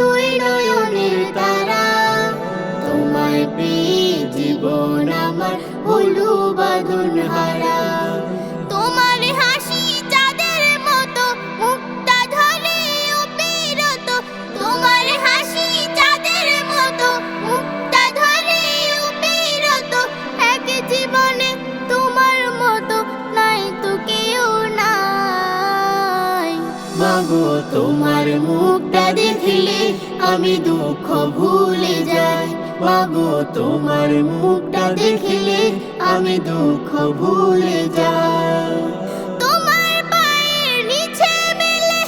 দুই নয়নের তারা, তোমায় পেয়ে জীবন আমার হলো বাঁধন হারা। তোমার হাসি চাঁদের মতো মুক্তা ধরে অবিরত, তোমার হাসি চাঁদের মতো মুক্তা ধরে অবিরত। এক জীবনে তোমার মতো নাই তো কেউ নাই। মাগো তোমার মুখটা দেখলে আমি দুঃখ ভুলে যাই, মাগো তোমার মুখটা দেখলে আমি দুঃখ ভুলে যাই। তোমার পায়ের নিচে মেলে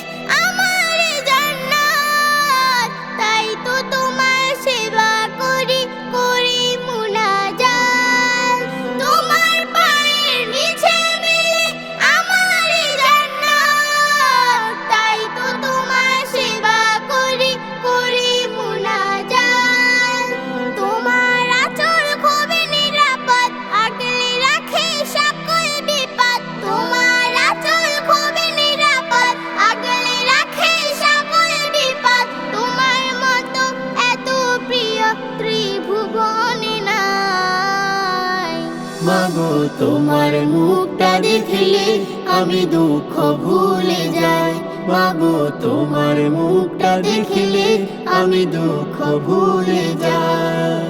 আমার জান্নাত, তাই তো তোমার সেবা করি করি মুনাজাত। তোমার পায়ের নিচে মেলে আমার জান্নাত, তাই তো তোমার সেবা করি করি মুনাজাত। তোমার আঁচল খুবই নিরাপদ, আগলে রাখে সকল বিপদ। তোমার আঁচল খুবই নিরাপদ, আগলে রাখে সকল বিপদ। তোমার মতো এত প্রিয় ত্রিভুবনে নাই। মাগো তোমার মুখটা দেখলে আমি দুঃখ ভুলে যাই, মাগো তোমার মুখটা দেখলে আমি দুঃখ ভুলে যাই।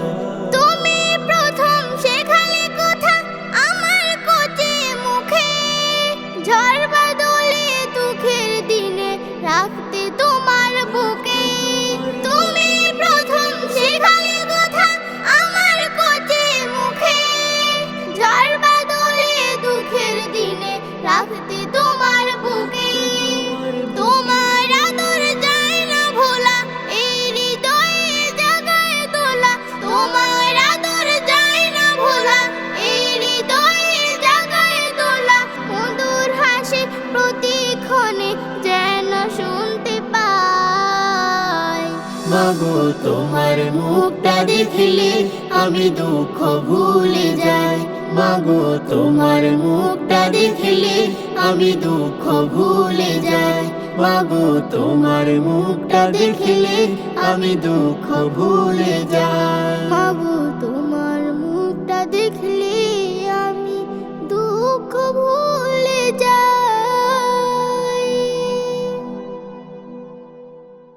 তুমি প্রথম শেখালে কথা আমার কচি মুখে, ঝড় বাদলে দুঃখের দিনে রাখতে তোমার বুকে। তুমি প্রথম শেখালে কথা আমার কচি মুখে, ঝড় বাদলে দুঃখের দিনে রাখতে তোমার বুকে। তোমার আদর যায় না ভোলা, এই হৃদয়ে জাগায় দোলা। তোমার আদর যায় না ভোলা, এই হৃদয়ে জাগায় দোলা। মধুর হাসি প্রতিক্ষণে যেন শুনতে পাই। মাগো তোমার মুখটা দেখলে আমি দুঃখ ভুলে যাই, মাগো তোমার মুখটা দেখলে আমি দুঃখ ভুলে যাই। মাগো তোমার মুখটা দেখলে আমি দুঃখ ভুলে যাই। মাগো তোমার মুখটা দেখলে